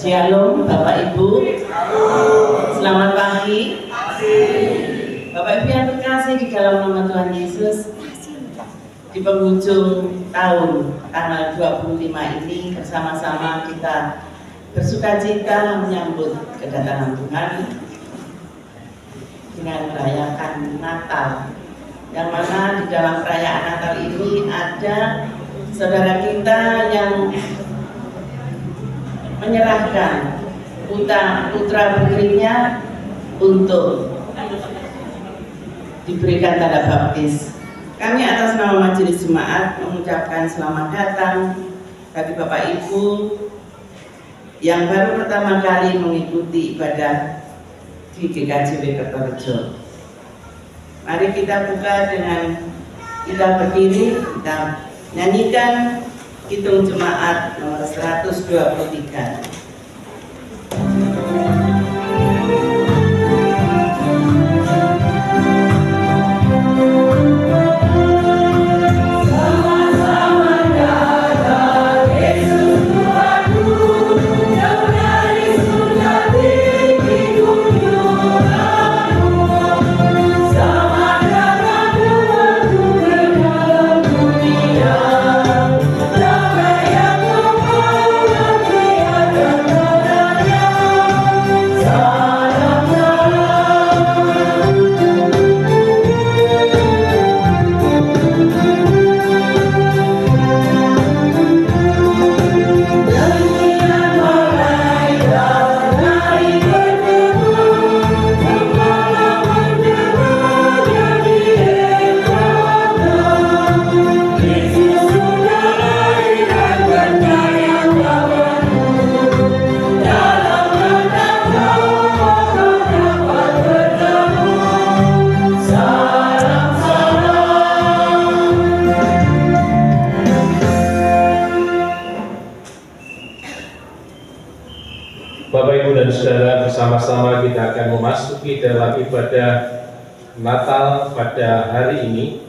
Shalom Bapak Ibu. Selamat pagi. Bapak Ibu yang terkasih di dalam nama Tuhan Yesus, di penghujung tahun tanggal 25 ini bersama-sama kita bersukacita menyambut kedatangan Tuhan dengan merayakan Natal, yang mana di dalam perayaan Natal ini ada saudara kita yang menyerahkan putra putrinya untuk diberikan tanda baptis. Kami atas nama Majelis Jemaat mengucapkan selamat datang bagi Bapak Ibu yang baru pertama kali mengikuti ibadah di GKJW Kertorejo. Mari kita buka dengan kita berdiri, kita nyanyikan Kidung Jemaat nomor 123. Saudara, bersama-sama kita akan memasuki dalam ibadah Natal pada hari ini,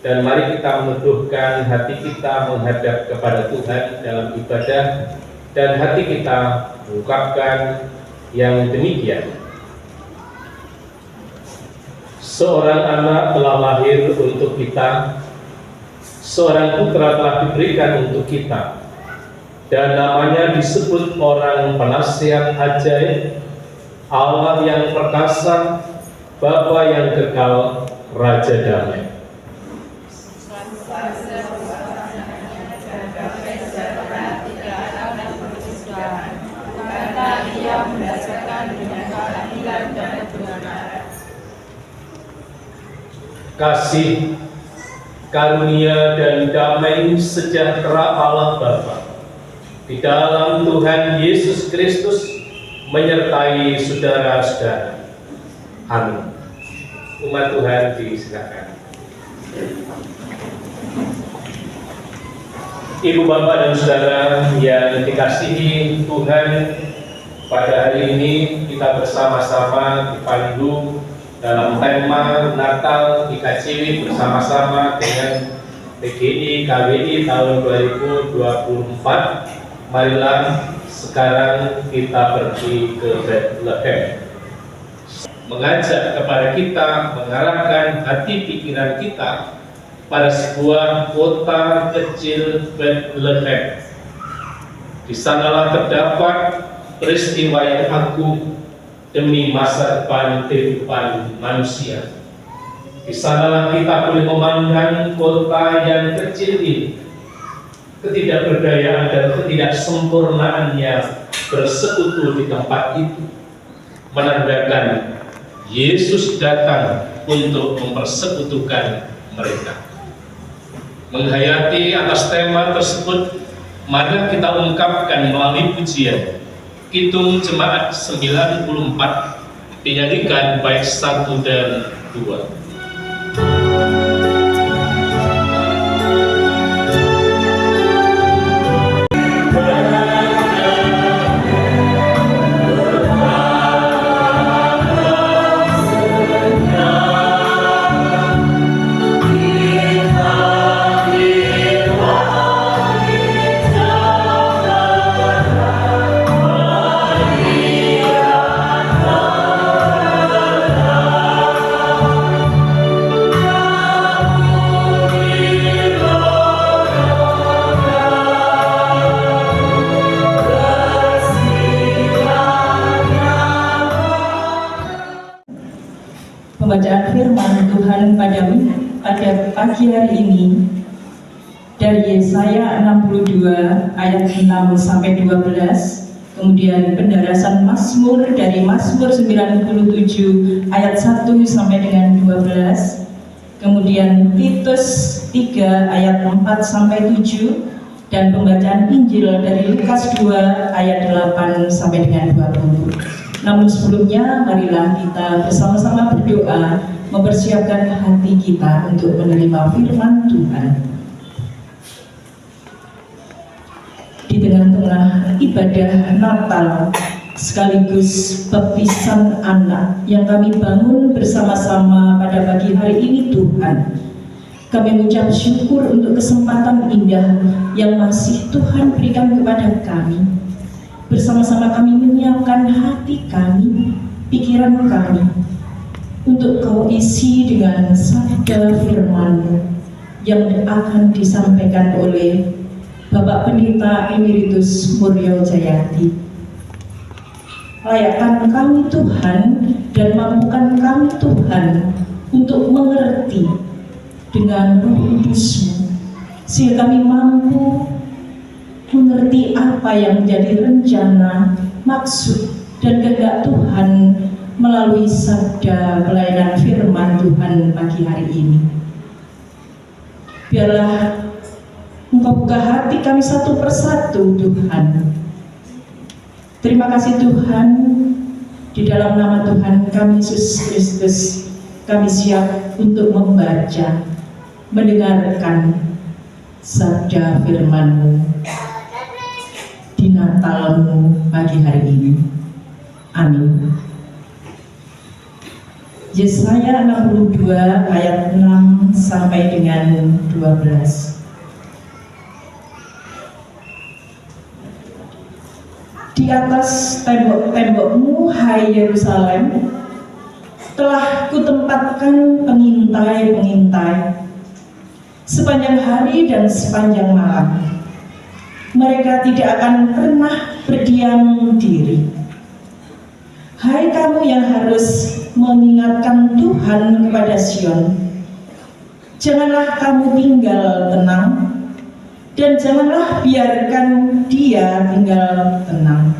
dan mari kita meneduhkan hati kita menghadap kepada Tuhan dalam ibadah, dan hati kita mengungkapkan yang demikian. Seorang anak telah lahir untuk kita, seorang putra telah diberikan untuk kita, dan namanya disebut orang penasihat ajaib, Allah yang perkasa, Bapa yang kekal, Raja damai. Kasih, karunia dan damai sejahtera Allah Bapa di dalam Tuhan Yesus Kristus menyertai saudara-saudara. Amin. Umat Tuhan disilakan. Ibu, Bapak, dan saudara yang dikasihi Tuhan, pada hari ini kita bersama-sama dipandu dalam tema Natal GKJW bersama-sama dengan PGI KWI tahun 2024. Marilah sekarang kita pergi ke Bethlehem, mengajak kepada kita, mengarahkan hati pikiran kita pada sebuah kota kecil Bethlehem. Di sanalah terdapat peristiwa yang agung demi masa depan kehidupan manusia. Di sanalah kita boleh memandang kota yang kecil ini, ketidakberdayaan dan ketidaksempurnaannya bersekutu di tempat itu, menandakan Yesus datang untuk mempersekutukan mereka. Menghayati atas tema tersebut, mari kita ungkapkan melalui pujian Kidung Jemaat 94, dinyanyikan bait 1 dan 2. pada pagi hari ini dari Yesaya 62 ayat 6 sampai 12, kemudian pendarasan Mazmur dari Mazmur 97 ayat 1 sampai dengan 12, kemudian Titus 3 ayat 4 sampai 7, dan pembacaan Injil dari Lukas 2 ayat 8 sampai dengan 20. Namun sebelumnya, marilah kita bersama-sama berdoa mempersiapkan hati kita untuk menerima firman Tuhan. Di tengah-tengah ibadah Natal sekaligus baptisan anak yang kami bangun bersama-sama pada pagi hari ini, Tuhan, kami mengucap syukur untuk kesempatan indah yang masih Tuhan berikan kepada kami. Bersama-sama kami menyiapkan hati kami, pikiran kami, untuk Kau isi dengan sabda firman-Mu yang akan disampaikan oleh Bapak Pendeta Emeritus Muryo Jayati. Layakkan kami Tuhan dan mampukan kami Tuhan untuk mengerti dengan Roh Kudus-Mu, sehingga kami mampu mengerti apa yang menjadi rencana, maksud, dan kehendak Tuhan melalui sabda pelayanan firman Tuhan pagi hari ini. Biarlah Engkau buka hati kami satu persatu, Tuhan. Terima kasih Tuhan, di dalam nama Tuhan kami Yesus Kristus, kami siap untuk membaca, mendengarkan sabda firman-Mu di Natal-Mu pagi hari ini. Amin. Yesaya 62 ayat 6 sampai dengan 12. Di atas tembok-tembokmu, hai Yerusalem, telah kutempatkan pengintai-pengintai sepanjang hari dan sepanjang malam. Mereka tidak akan pernah berdiam diri. Hai kamu yang harus mengingatkan Tuhan kepada Sion, janganlah kamu tinggal tenang, dan janganlah biarkan dia tinggal tenang,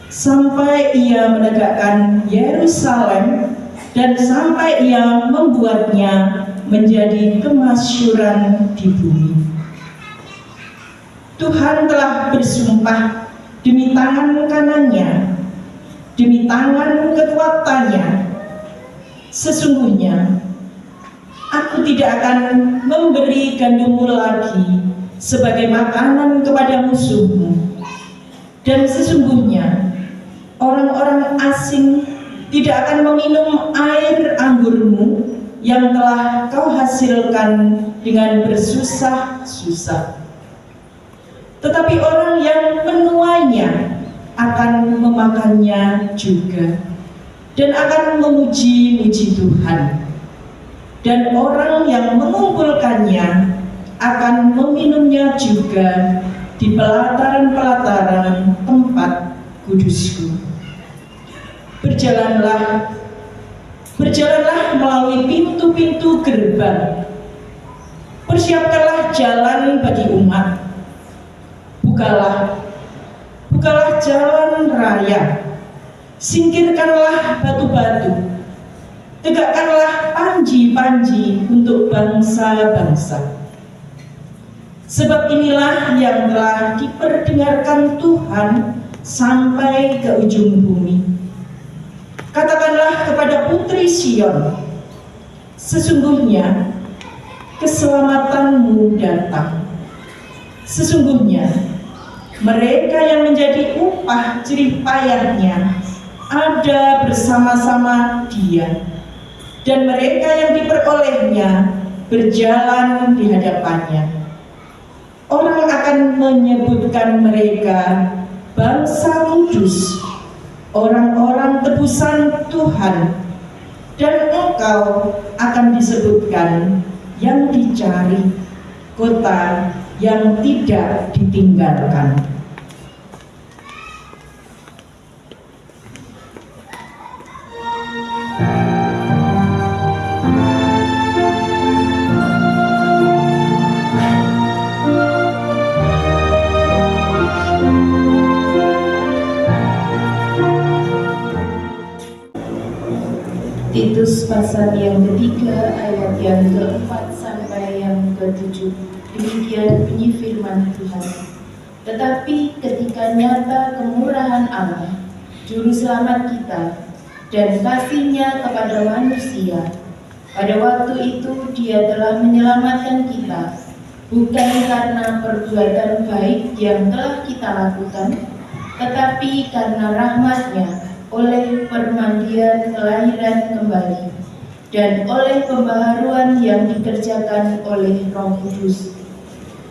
sampai ia menegakkan Yerusalem dan sampai ia membuatnya menjadi kemasyhuran di bumi. Tuhan telah bersumpah demi tangan kanannya, demi tangan kekuatannya, sesungguhnya aku tidak akan memberi gandummu lagi sebagai makanan kepada musuhmu, dan sesungguhnya orang-orang asing tidak akan meminum air anggurmu yang telah kau hasilkan dengan bersusah-susah. Tetapi orang yang menuainya akan memakannya juga dan akan memuji-muji Tuhan, dan orang yang mengumpulkannya akan meminumnya juga di pelataran-pelataran tempat kudusku. Berjalanlah melalui pintu-pintu gerbang. Persiapkanlah jalan bagi umat. Bukalah jalan raya. Singkirkanlah batu-batu. Tegakkanlah panji-panji untuk bangsa-bangsa. Sebab inilah yang telah diperdengarkan Tuhan sampai ke ujung bumi. Katakanlah kepada putri Sion, sesungguhnya keselamatanmu datang. Sesungguhnya mereka yang menjadi upah jerih payahnya ada bersama-sama dia, dan mereka yang diperolehnya berjalan di hadapannya. Orang akan menyebutkan mereka bangsa kudus, orang-orang tebusan Tuhan, dan engkau akan disebutkan yang dicari, kota yang tidak ditinggalkan. pasal yang ketiga ayat yang keempat sampai yang ke-7. Demikian bunyi firman Tuhan. Tetapi ketika nyata kemurahan Allah, Juru Selamat kita, dan kasih-Nya kepada manusia, pada waktu itu Dia telah menyelamatkan kita, bukan karena perbuatan baik yang telah kita lakukan, tetapi karena rahmat-Nya oleh permandian kelahiran kembali dan oleh pembaharuan yang dikerjakan oleh Roh Kudus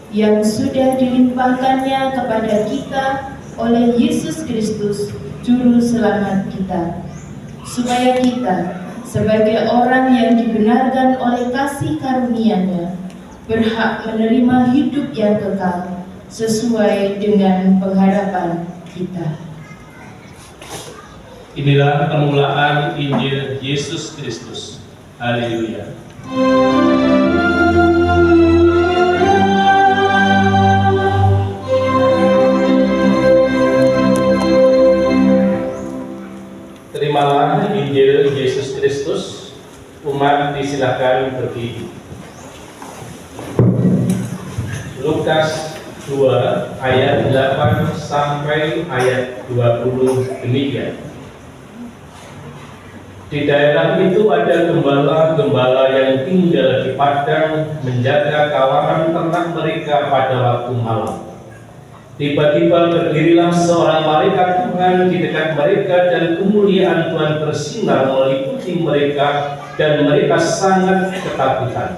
yang sudah dilimpahkannya kepada kita oleh Yesus Kristus, Juru Selamat kita, supaya kita sebagai orang yang dibenarkan oleh kasih karunia-Nya berhak menerima hidup yang kekal sesuai dengan pengharapan kita. Inilah permulaan Injil Yesus Kristus. Haleluya. Terimalah Injil Yesus Kristus. Umat disilakan berdiri. Lukas 2 ayat 8 sampai ayat 20 demikian. Di daerah itu ada gembala-gembala yang tinggal di padang menjaga kawanan ternak mereka pada waktu malam. Tiba-tiba berdirilah seorang malaikat Tuhan di dekat mereka dan kemuliaan Tuhan bersinar meliputi mereka dan mereka sangat ketakutan.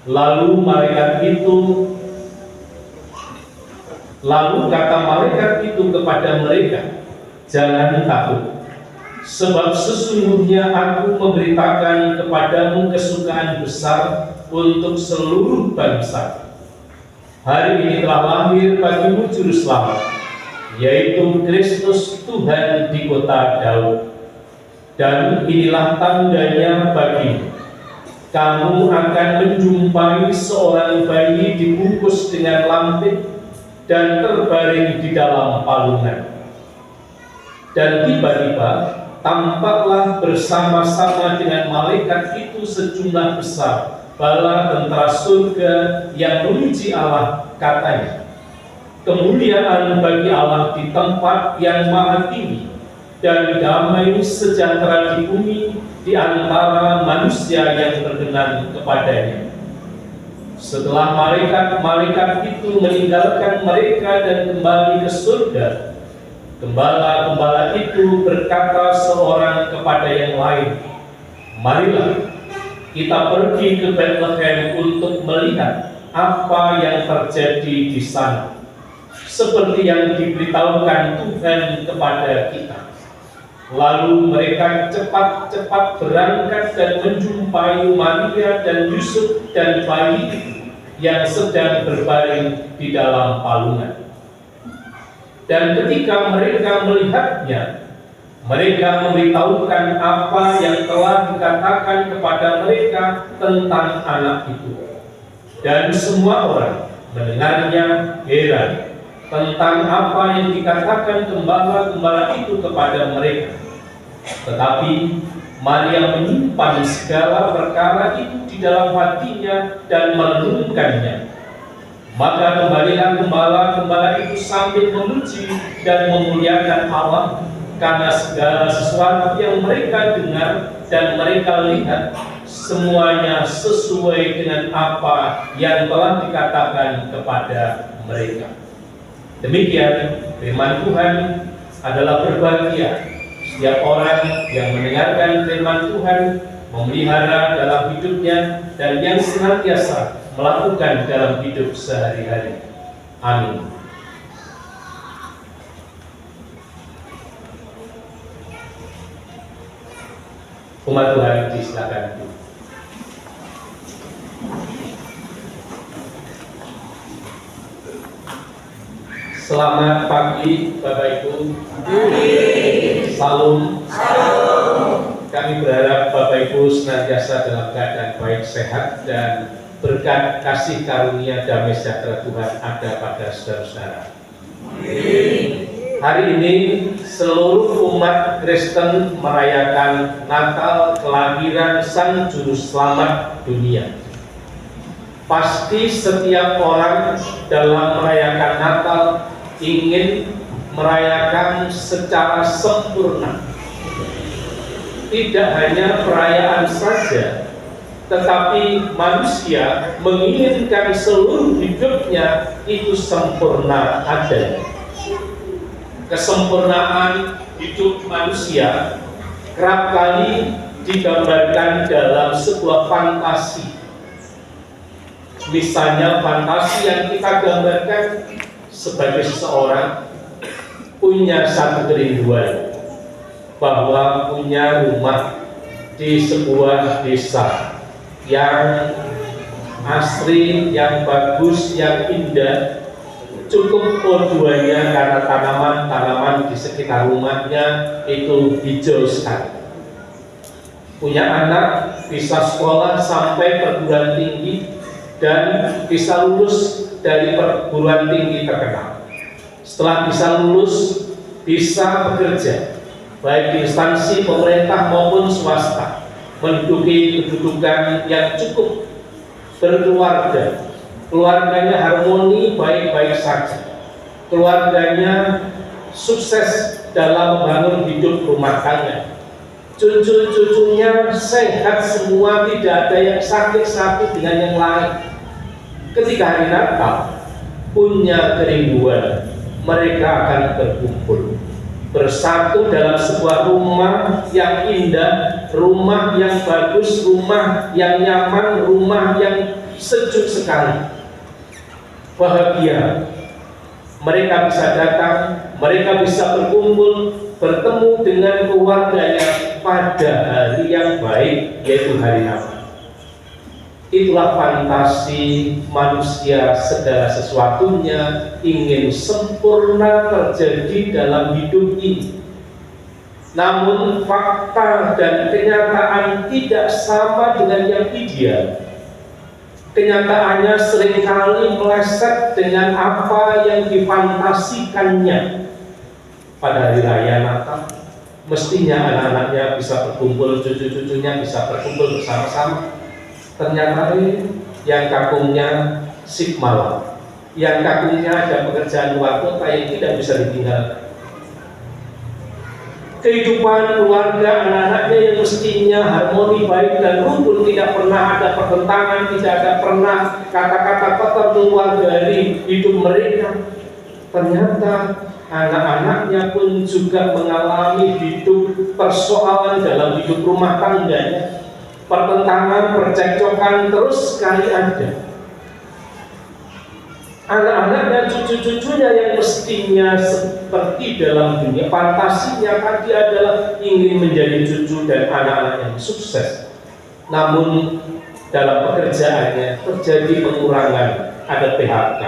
Lalu kata malaikat itu kepada mereka, "Jangan takut. Sebab sesungguhnya aku memberitakan kepadamu kesukaan besar untuk seluruh bangsa. Hari ini telah lahir bagimu Juru Selamat, yaitu Kristus Tuhan di kota Daud. Dan inilah tandanya bagimu. Kamu akan menjumpai seorang bayi dibungkus dengan lampin dan terbaring di dalam palungan. Dan tiba-tiba tampaklah bersama-sama dengan malaikat itu sejumlah besar bala tentara surga yang memuji Allah, katanya, kemuliaan bagi Allah di tempat yang maha tinggi, dan damai sejahtera di bumi di antara manusia yang berkenan kepadanya." Setelah malaikat itu meninggalkan mereka dan kembali ke surga, gembala-gembala itu berkata seorang kepada yang lain, "Marilah kita pergi ke Bethlehem untuk melihat apa yang terjadi di sana, seperti yang diberitahukan Tuhan kepada kita." Lalu mereka cepat-cepat berangkat dan menjumpai Maria dan Yusuf dan bayi itu yang sedang berbaring di dalam palungan. Dan ketika mereka melihatnya, mereka memberitahukan apa yang telah dikatakan kepada mereka tentang anak itu. Dan semua orang mendengarnya heran tentang apa yang dikatakan gembala-gembala itu kepada mereka. Tetapi Maria menyimpan segala perkara itu di dalam hatinya dan merenungkannya. Maka kembalilah gembala-gembala itu sambil memuji dan memuliakan Allah karena segala sesuatu yang mereka dengar dan mereka lihat semuanya sesuai dengan apa yang telah dikatakan kepada mereka. Demikian firman Tuhan. Adalah berbahagia setiap orang yang mendengarkan firman Tuhan, memelihara dalam hidupnya, dan yang senantiasa melakukan dalam hidup sehari-hari. Amin. Umat Tuhan disilakan. Selamat pagi Bapak Ibu. Salam. Kami berharap Bapak Ibu senantiasa dalam keadaan baik, sehat, dan berkat kasih karunia damai sejahtera Tuhan ada pada saudara-saudara. Hari ini seluruh umat Kristen merayakan Natal, kelahiran Sang Juru Selamat dunia. Pasti setiap orang dalam merayakan Natal ingin merayakan secara sempurna. Tidak hanya perayaan saja, tetapi manusia menginginkan seluruh hidupnya itu sempurna adanya. Kesempurnaan hidup manusia kerap kali digambarkan dalam sebuah fantasi. Misalnya fantasi yang kita gambarkan sebagai seseorang punya satu kerinduan bahwa punya rumah di sebuah desa yang asri, yang bagus, yang indah. Cukup O2-nya karena tanaman-tanaman di sekitar rumahnya itu hijau sekali. Punya anak bisa sekolah sampai perguruan tinggi dan bisa lulus dari perguruan tinggi terkenal. Setelah bisa lulus, bisa bekerja baik di instansi pemerintah maupun swasta, menduduki kedudukan yang cukup, berkeluarga. Keluarganya harmoni, baik-baik saja. Keluarganya sukses dalam membangun hidup rumah tangga. Cucu-cucunya sehat semua, tidak ada yang sakit-sakit dengan yang lain. Ketika hari Natal, punya kerinduan, mereka akan berkumpul bersatu dalam sebuah rumah yang indah, rumah yang bagus, rumah yang nyaman, rumah yang sejuk sekali. Bahagia, mereka bisa datang, mereka bisa berkumpul, bertemu dengan keluarganya pada hari yang baik, yaitu hari Natal. Itulah fantasi manusia, segala sesuatunya ingin sempurna terjadi dalam hidup ini. Namun fakta dan kenyataan tidak sama dengan yang ideal. Kenyataannya seringkali meleset dengan apa yang difantasikannya. Pada hari raya Natal, mestinya anak-anaknya bisa berkumpul, cucu-cucunya bisa berkumpul bersama-sama. Ternyata yang kampungnya shift malam, yang kampungnya ada pekerjaan luar kota yang tidak bisa ditinggalkan. Kehidupan keluarga anak-anaknya yang mestinya harmoni, baik dan rukun, tidak pernah ada pertentangan, tidak ada pernah kata-kata kotor keluar dari hidup mereka. Ternyata anak-anaknya pun juga mengalami hidup persoalan dalam hidup rumah tangganya. Pertentangan, percekcokan terus sekali ada. Anak-anaknya, cucu-cucunya yang mestinya seperti dalam dunia fantasinya tadi adalah ingin menjadi cucu dan anak-anak yang sukses. Namun dalam pekerjaannya terjadi pengurangan, ada PHK.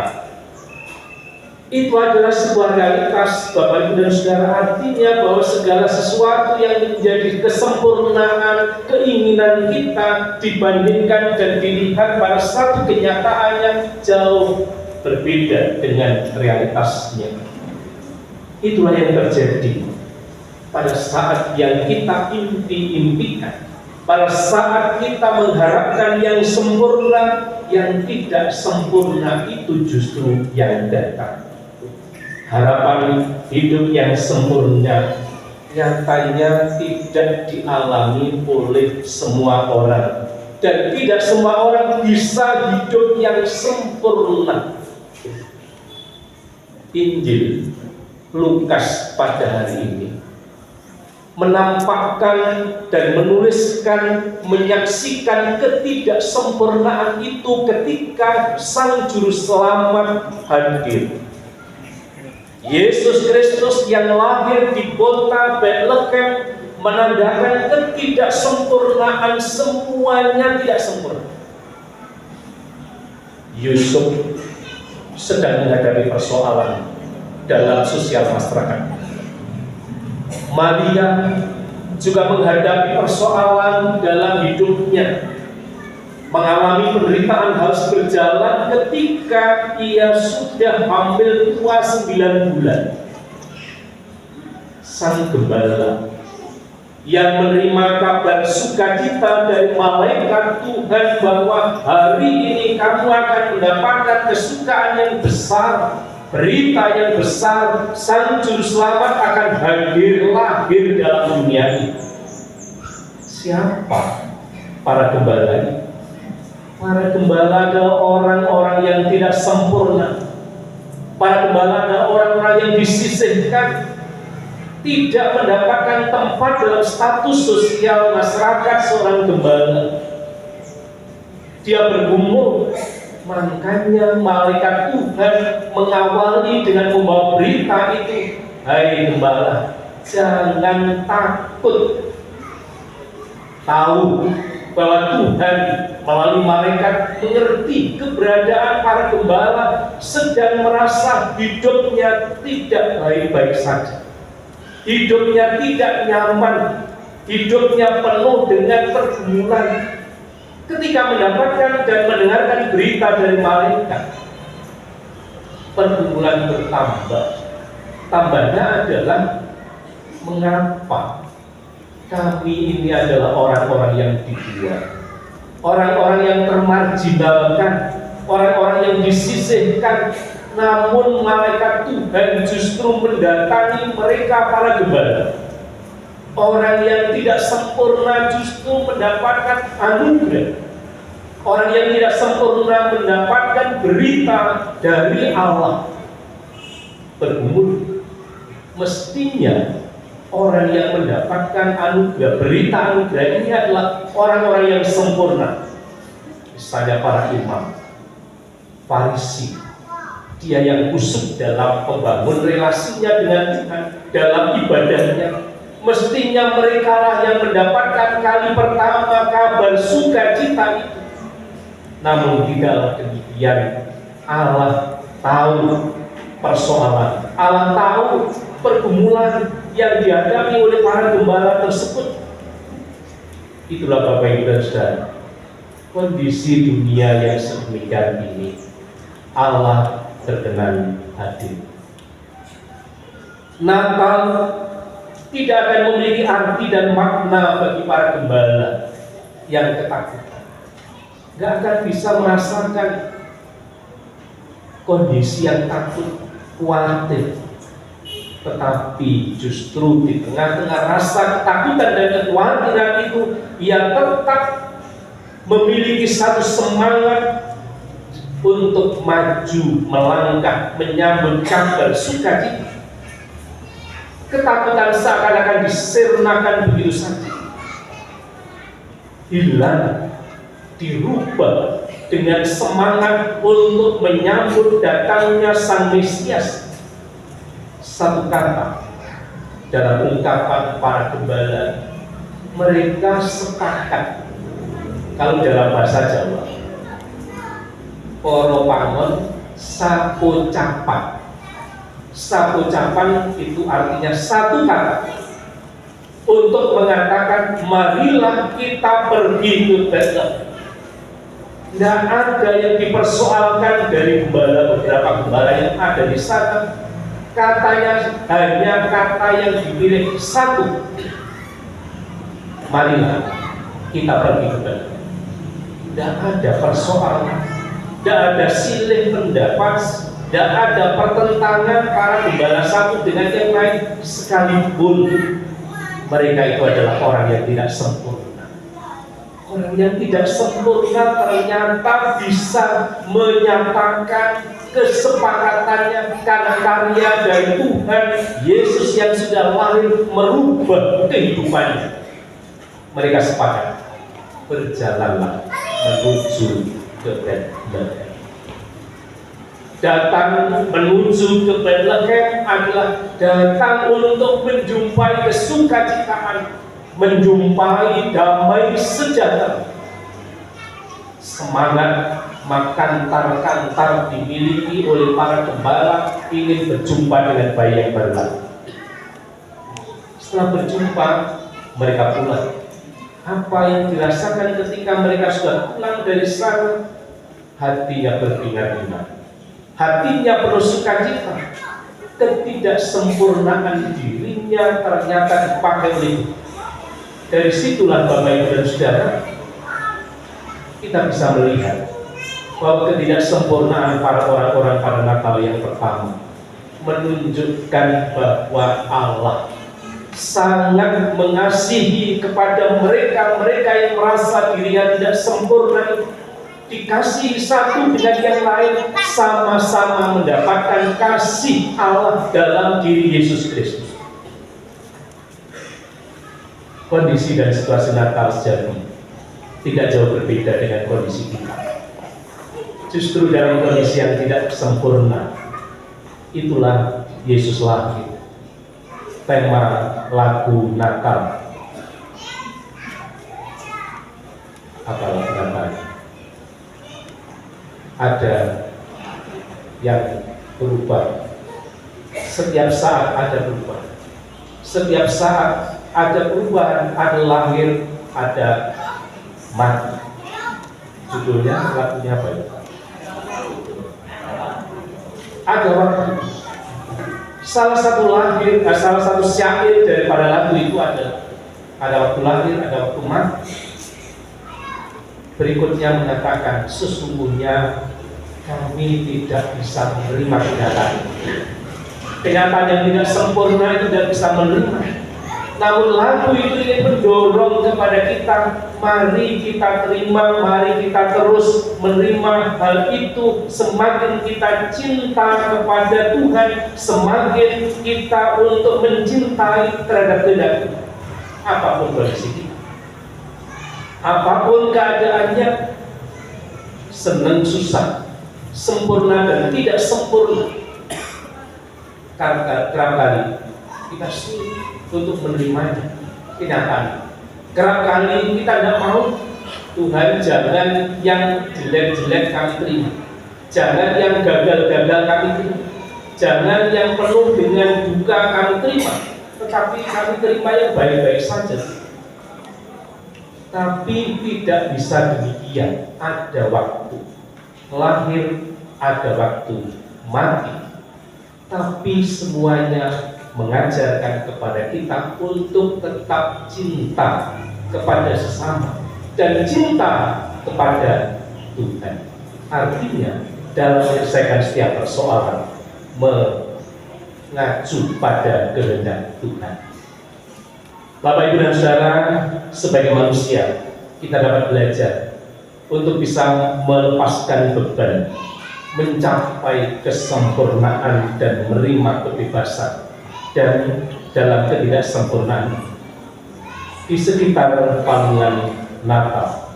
Itu adalah sebuah realitas, Bapak Ibu dan Saudara. Artinya bahwa segala sesuatu yang menjadi kesempurnaan keinginan kita dibandingkan dan dilihat pada satu kenyataan yang jauh berbeda dengan realitasnya. Itulah yang terjadi pada saat yang kita impikan, pada saat kita mengharapkan yang sempurna, yang tidak sempurna itu justru yang datang. Harapan hidup yang sempurna nyatanya tidak dialami oleh semua orang, dan tidak semua orang bisa hidup yang sempurna. Injil Lukas pada hari ini menampakkan dan menuliskan, menyaksikan ketidaksempurnaan itu ketika Sang Juru Selamat hadir. Yesus Kristus yang lahir di kota Bethlehem menandakan ketidaksempurnaan, semuanya tidak sempurna. Yusuf sedang menghadapi persoalan dalam sosial masyarakat. Maria juga menghadapi persoalan dalam hidupnya, mengalami penderitaan harus berjalan ketika ia sudah hamil tua 9 bulan. Sang Gembala yang menerima kabar sukacita dari malaikat Tuhan bahwa hari ini kamu akan mendapatkan kesukaan yang besar, berita yang besar, Sang Juru Selamat akan lahir dalam dunia ini. Siapa para gembala ini? Para gembala adalah orang-orang yang tidak sempurna. Para gembala adalah orang-orang yang disisihkan, tidak mendapatkan tempat dalam status sosial masyarakat seorang gembala. Dia bergumul, makanya malaikat Tuhan mengawali dengan membawa berita itu. Hai gembala, jangan takut. Tahu bahwa Tuhan melalui malaikat mengerti keberadaan para gembala sedang merasa hidupnya tidak baik-baik saja. Hidupnya tidak nyaman, hidupnya penuh dengan pergumulan. Ketika mendapatkan dan mendengarkan berita dari malaikat, pergumulan bertambah. Tambahnya adalah, mengapa kami ini adalah orang-orang yang dibuang, orang-orang yang termarginalkan, orang-orang yang disisihkan. Namun malaikat Tuhan justru mendatangi mereka para gembala. Orang yang tidak sempurna justru mendapatkan anugerah. Orang yang tidak sempurna mendapatkan berita dari Allah. Bergumul. Mestinya orang yang mendapatkan anugerah, berita anugerah ini adalah orang-orang yang sempurna. Misalnya para imam, Farisi. Dia yang khusyuk dalam membangun relasinya dengan Tuhan, dalam ibadahnya. Mestinya mereka lah yang mendapatkan kali pertama kabar sukacita itu. Namun tidaklah demikian. Allah tahu persoalan, Allah tahu pergumulan yang dihadapi oleh para gembala tersebut. Itulah Bapak Ibu dan Saudara, kondisi dunia yang sedemikian ini Allah berkenan hadir. Natal tidak akan memiliki arti dan makna bagi para gembala yang ketakutan. Gak akan bisa merasakan kondisi yang takut, khawatir. Tetapi justru di tengah-tengah rasa ketakutan dan kekhawatiran itu, ia tetap memiliki satu semangat untuk maju, melangkah, menyambut kabar sukacita. Ketakutan seakan-akan disirnakan begitu saja, hilang, dirubah dengan semangat untuk menyambut datangnya Sang Mesias. Satu kata dalam ungkapan para gembala, mereka sepakat. Kalau dalam bahasa Jawa, Poro pangon sapo capan. Sapo capan itu artinya satu kata untuk mengatakan marilah kita pergi ke Bethlehem. Tidak ada yang dipersoalkan dari beberapa gembala yang ada di sana. Katanya hanya kata yang dipilih satu. Marilah kita pergi ke Bethlehem. Tidak ada persoalan. Tidak ada silih pendapat, tidak ada pertentangan para gembala satu dengan yang lain, sekalipun mereka itu adalah orang yang tidak sempurna. Orang yang tidak sempurna ternyata bisa menyatakan kesepakatannya karena karya dari Tuhan Yesus yang sudah lahir merubah kehidupannya. Mereka sepakat, berjalanlah menuju ke Bethlehem. Datang menuju ke Bethlehem adalah datang untuk menjumpai kesukacitaan, menjumpai damai sejahtera. Semangat makan kantar dimiliki oleh para gembala ingin berjumpa dengan bayi yang baru lahir. Setelah berjumpa, mereka pulang. Apa yang dirasakan ketika mereka sudah pulang dari sana? Hatinya berbingat-bingat, hatinya penuh sukacita. ketidaksempurnaan dirinya ternyata dipakai oleh Tuhan. Dari situlah Bapak Ibu dan Saudara, kita bisa melihat bahwa ketidaksempurnaan para orang-orang pada Natal yang pertama menunjukkan bahwa Allah sangat mengasihi kepada mereka-mereka yang merasa dirinya tidak sempurna, dikasihi satu dengan yang lain, sama-sama mendapatkan kasih Allah dalam diri Yesus Kristus. Kondisi dan situasi Natal sejati tidak jauh berbeda dengan kondisi kita. Justru dalam kondisi yang tidak sempurna, itulah Yesus lahir. Tema lagu Natal apa lagu Natal? Ada yang berubah. Setiap saat ada perubahan. Setiap saat ada perubahan, ada lahir, ada mati. Judulnya lagunya apa ya? Ada waktu. Salah satu syair daripada lagu itu ada waktu lahir, ada waktu mati. Berikutnya mengatakan, sesungguhnya kami tidak bisa menerima kenyataan yang tidak sempurna itu tidak bisa menerima. Namun lagu itu ingin mendorong kepada kita, mari kita terima, mari kita terus menerima hal itu. Semakin kita cinta kepada Tuhan, semakin kita untuk mencintai terhadap Tuhan. Apapun kondisi kita, apapun keadaannya, senang susah, sempurna dan tidak sempurna, kerap kali kita sulit untuk menerimanya. Kenyataan, kerap kali kita tidak mau. Tuhan, jangan yang jelek-jelek kami terima, jangan yang gagal-gagal kami terima, jangan yang penuh dengan duka kami terima, tetapi kami terima yang baik-baik saja. Tapi tidak bisa demikian. Ada waktu lahir, ada waktu mati. Tapi semuanya mengajarkan kepada kita untuk tetap cinta kepada sesama dan cinta kepada Tuhan. Artinya dalam menyelesaikan setiap persoalan mengacu pada kehendak Tuhan. Bapak Ibu dan Saudara, sebagai manusia kita dapat belajar untuk bisa melepaskan beban, mencapai kesempurnaan dan menerima kebebasan. Dan dalam ketidaksempurnaan di sekitar panggilan Natal,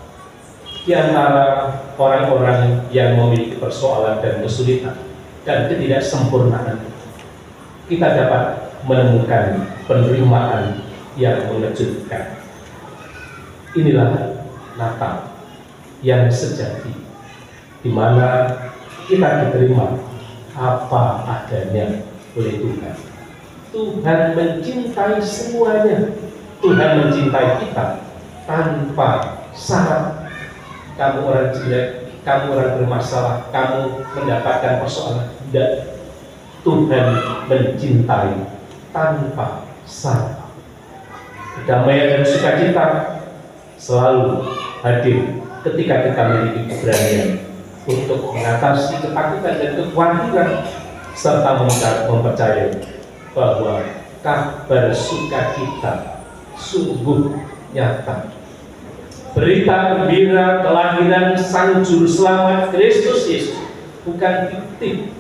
di antara orang-orang yang memiliki persoalan dan kesulitan dan ketidaksempurnaan, kita dapat menemukan penerimaan yang mengejutkan. Inilah Natal yang sejati, di mana kita diterima apa adanya oleh Tuhan. Tuhan mencintai semuanya. Tuhan mencintai kita tanpa syarat. Kamu orang jelek, kamu orang bermasalah, kamu mendapatkan persoalan, tidak. Tuhan mencintai tanpa syarat. Kedamaian dan sukacita selalu hadir ketika kita memiliki keberanian untuk mengatasi ketakutan dan kekhawatiran, serta mempercayai bahwa kabar sukacita sungguh nyata. Berita gembira kelahiran Sang Juru Selamat Kristus Yesus bukan fiktif,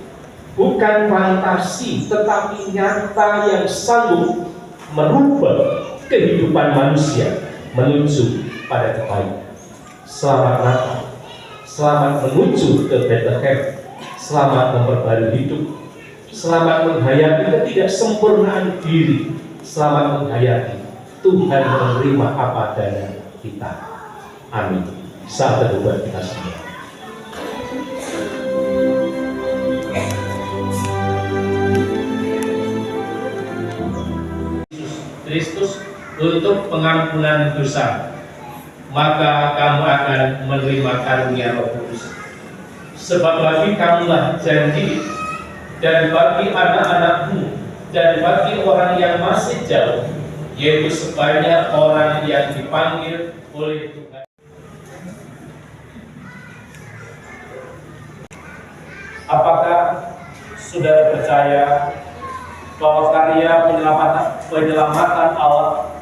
bukan fantasi, tetapi nyata yang sanggup merubah kehidupan manusia menuju pada kebaikan. Selamat Natal, selamat menuju ke Bethlehem, selamat memperbarui hidup, selamat menghayati ketidaksempurnaan diri, selamat menghayati Tuhan menerima apa adanya kita. Amin. Saat berdoa kita semua. Kristus untuk pengampunan dosa, maka kamu akan menerima karunia Roh Kudus. Sebab bagi kamulah janji dan bagi anak-anakmu, dan bagi orang yang masih jauh, yaitu sebanyak orang yang dipanggil oleh Tuhan. Apakah saudara percaya bahwa karya penyelamatan Allah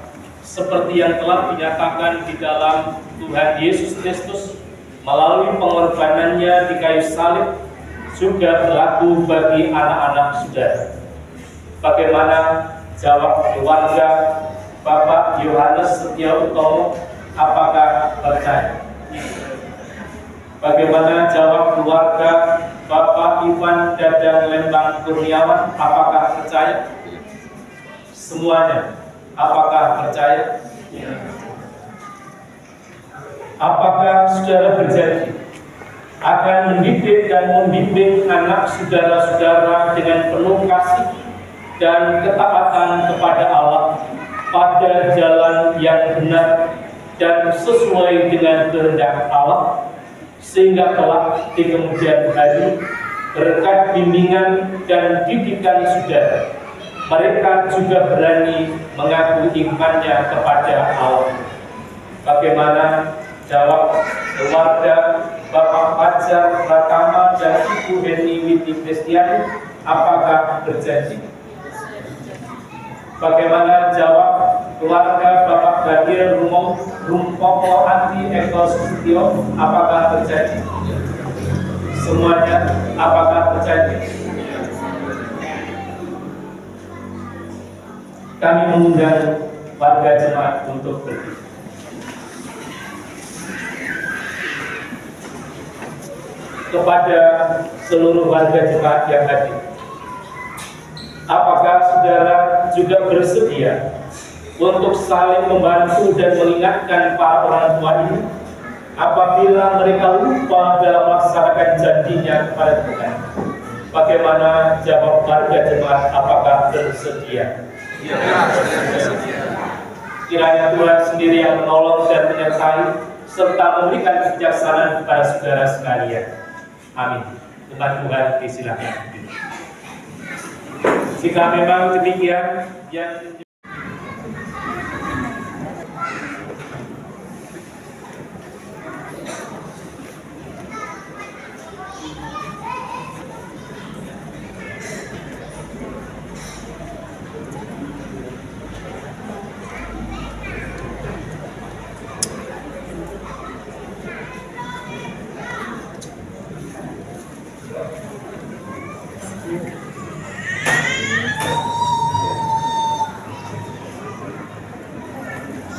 seperti yang telah dinyatakan di dalam Tuhan Yesus Kristus melalui pengorbanannya di kayu salib juga berlaku bagi anak-anak saudara? Bagaimana jawab keluarga Bapak Yohanes Setiautomo? Apakah percaya? Bagaimana jawab keluarga Bapak Iwan Dadang Lembang Kurniawan? Apakah percaya? Semuanya, apakah percaya? Apakah saudara berjanji akan mendidik dan membimbing anak saudara-saudara dengan penuh kasih dan ketaatan kepada Allah pada jalan yang benar dan sesuai dengan kehendak Allah, sehingga kelak di kemudian hari berkat bimbingan dan didikan saudara mereka juga berani mengaku imannya kepada Allah? Bagaimana jawab keluarga Bapak Fajar Pratama dan Ibu Heni Witi Kristiani? Apakah berjanji? Bagaimana jawab keluarga Bapak Badir Rumpoko Andi Eko Sutio? Apakah berjanji? Semuanya, apakah berjanji? Kami mengundang warga jemaat untuk berdiri. Kepada seluruh warga jemaat yang hadir, apakah saudara juga bersedia untuk saling membantu dan mengingatkan para orang tua ini apabila mereka lupa dalam melaksanakan janjinya kepada Tuhan? Bagaimana jawab warga jemaat? Apakah bersedia? Kiranya Tuhan sendiri yang menolong dan menyertai serta memberikan kebijaksanaan kepada saudara sekalian. Amin. Umat Tuhan disilakan. Jika memang demikian, yang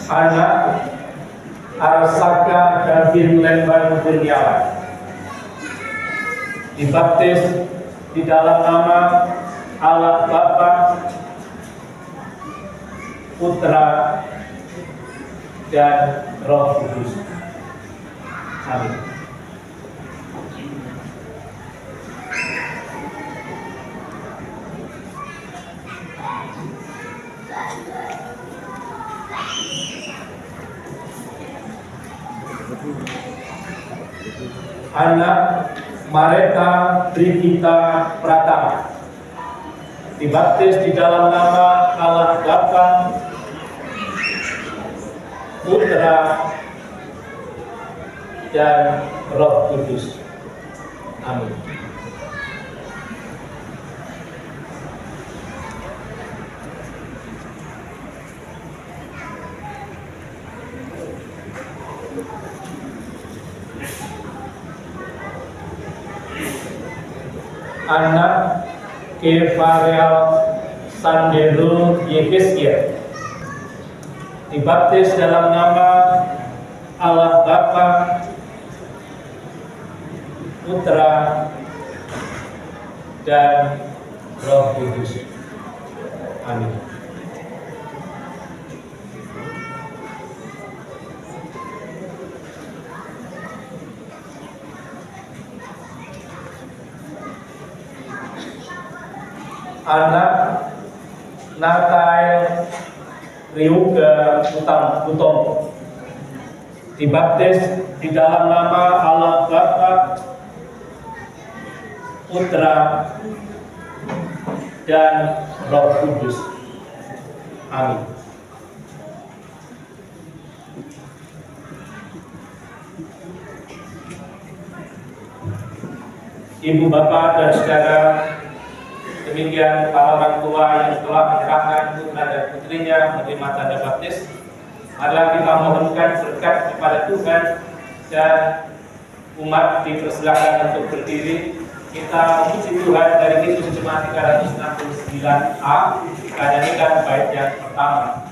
anak Arsaka David Lembang Kurniawan dibaptis di dalam nama Allah Bapa, Putra, dan Roh Kudus. Amin. Anak Mareta Brigita Pratama dibaptis di dalam nama Allah Bapa, Putra, dan Roh Kudus. Amin. Anak Kevareal Sandero Yekeskia dibaptis dalam nama Allah Bapa, Putra, dan Roh Kudus. Amin. Anak Natael Ryuga Utomo dibaptis di dalam nama Allah Bapa, Putra, dan Roh Kudus. Amin. Ibu, bapak, dan saudara, demikian para orang tua yang telah menyerahkan putra dan putrinya menerima tanda baptis. Marilah kita mohonkan berkat kepada Tuhan, dan umat dipersilakan untuk berdiri. Kita memuji Tuhan dari Kisah Jemaat 369A. Kita nyanyikan bait yang pertama.